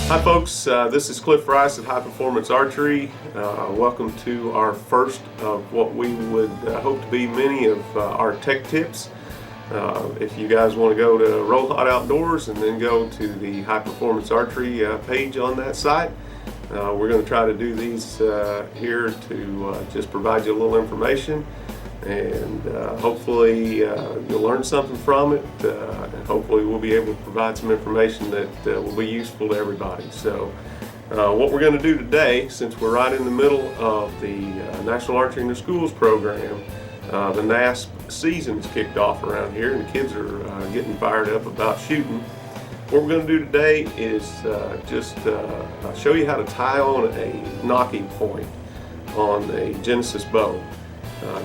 Hi folks, this is Cliff Rice at High Performance Archery. Welcome to our first of what we would hope to be many of our tech tips. If you guys want to go to Roll Hot Outdoors and then go to the High Performance Archery page on that site, we're going to try to do these here to just provide you a little information, and hopefully you'll learn something from it, and hopefully we'll be able to provide some information that will be useful to everybody. So what we're going to do today, since we're right in the middle of the National Archery in the Schools program, the NASP season is kicked off around here and the kids are getting fired up about shooting. What we're going to do today is just show you how to tie on a nocking point on a Genesis bow.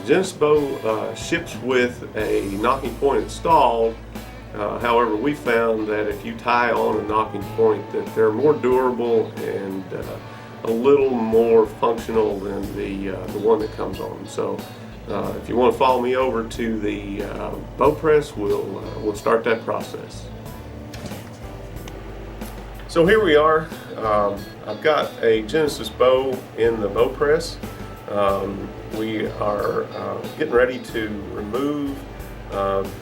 Genesis bow ships with a nocking point installed. However, we found that if you tie on a nocking point, that they're more durable and a little more functional than the one that comes on. So if you want to follow me over to the bow press, we'll start that process. So here we are. I've got a Genesis bow in the bow press. We are getting ready to remove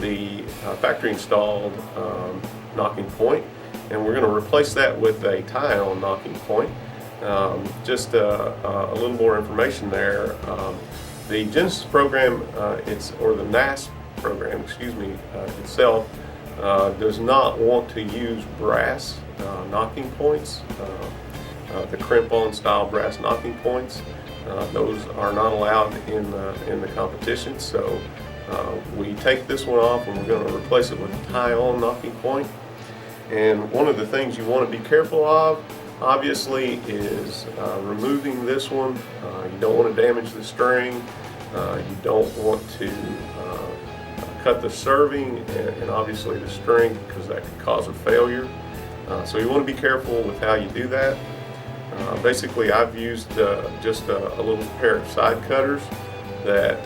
the factory installed nocking point, and we're going to replace that with a tie-on nocking point. Just a little more information there. The Genesis program, or the NASP program, itself does not want to use brass nocking points, the crimp-on style brass nocking points. Those are not allowed in the competition, so we take this one off and we're going to replace it with a tie-on nocking point. And one of the things you want to be careful of, obviously, is removing this one. You don't want to damage the string. You don't want to cut the serving and obviously the string, because that could cause a failure. So you want to be careful with how you do that. Basically, I've used just a little pair of side cutters that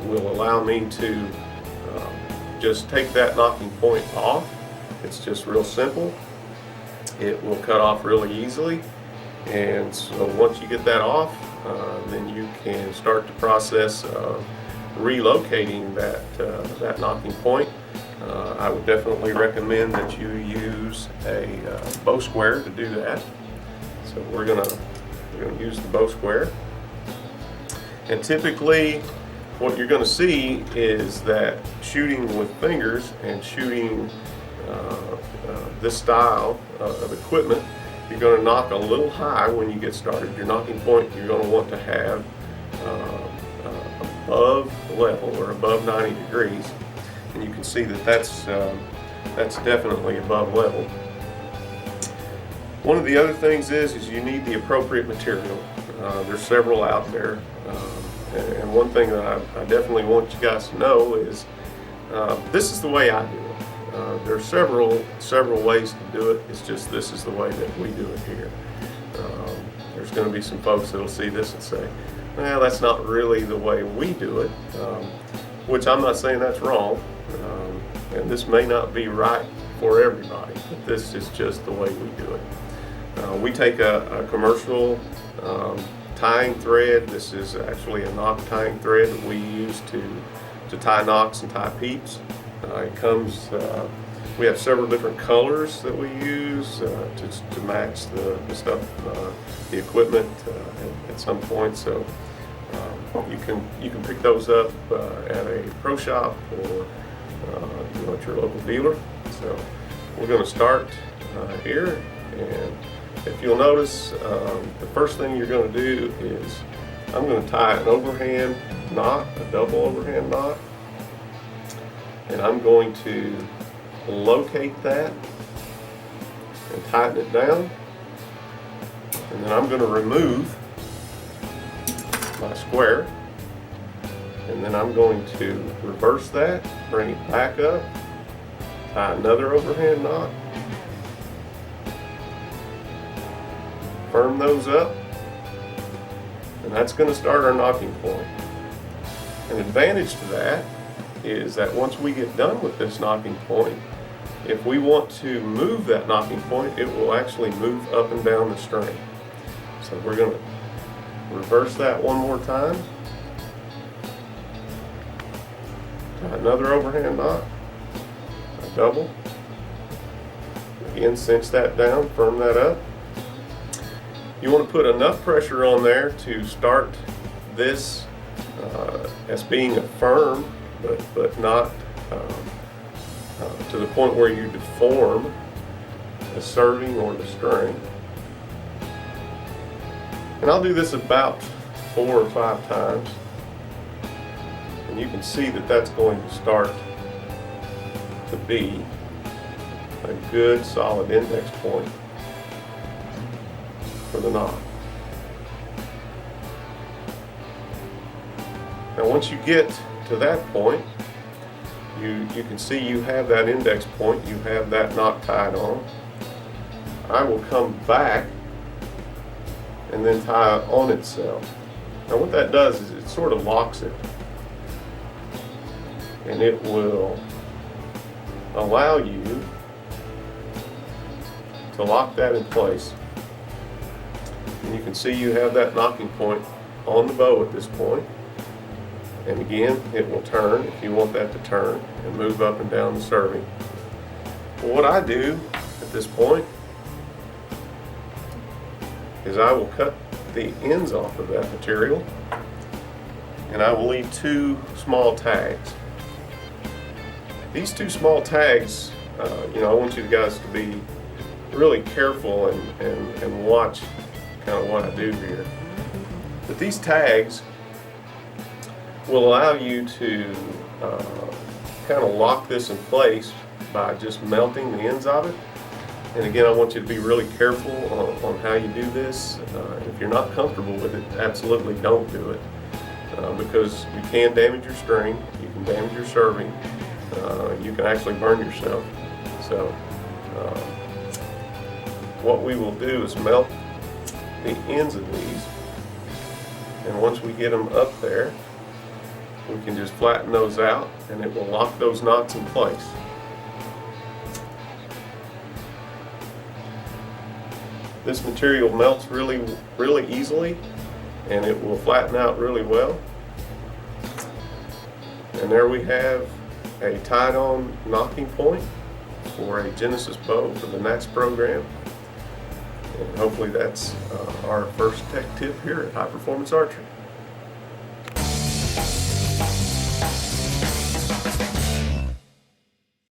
will allow me to just take that nocking point off. It's just real simple. It will cut off really easily, and so once you get that off, then you can start the process of relocating that nocking point. I would definitely recommend that you use a bow square to do that. So we're gonna use the bow square, and typically what you're going to see is that shooting with fingers and shooting this style of equipment, you're going to knock a little high when you get started. Your nocking point you're going to want to have above level, or above 90 degrees, and you can see that that's definitely above level. One of the other things is you need the appropriate material. There's several out there, and one thing that I definitely want you guys to know is this is the way I do it. There are several ways to do it. It's just this is the way that we do it here. There's going to be some folks that'll see this and say, well, that's not really the way we do it, which I'm not saying that's wrong, and this may not be right for everybody, but this is just the way we do it. We take a commercial tying thread. This is actually a knock tying thread that we use to tie knocks and tie peeps. It comes, we have several different colors that we use to match the stuff, the equipment at some point. So you can pick those up at a pro shop or at your local dealer. So we're going to start here, and if you'll notice, the first thing you're going to do is I'm going to tie an overhand knot, a double overhand knot, and I'm going to locate that and tighten it down, and then I'm going to remove my square, and then I'm going to reverse that, bring it back up, tie another overhand knot, firm those up, and that's going to start our nocking point. An advantage to that is that once we get done with this nocking point, If we want to move that knocking point, it will actually move up and down the string. So we're going to reverse that one more time. Tie another overhand knot, a double. Again, cinch that down, firm that up. You want to put enough pressure on there to start this as being a firm, but not to the point where you deform the serving or the string. And I'll do this about 4 or 5 times. And you can see that that's going to start to be a good solid index point for the knot. Now once you get to that point, you can see you have that index point, you have that knot tied on. I will come back and then tie it on itself. Now what that does is it sort of locks it, and it will allow you to lock that in place. And you can see you have that knocking point on the bow at this point. And again, it will turn if you want that to turn and move up and down the serving. Well, what I do at this point is I will cut the ends off of that material, and I will leave 2 small tags. These 2 small tags, I want you guys to be really careful and watch kind of what I do here. But these tags will allow you to kind of lock this in place by just melting the ends of it. And again, I want you to be really careful on how you do this. If you're not comfortable with it, absolutely don't do it, because you can damage your string, you can damage your serving, you can actually burn yourself. So what we will do is melt the ends of these, and once we get them up there, we can just flatten those out and it will lock those knots in place. This material melts really easily, and it will flatten out really well. And there we have a tied-on knocking point for a Genesis bow for the next program. And hopefully that's our first tech tip here at High Performance Archery.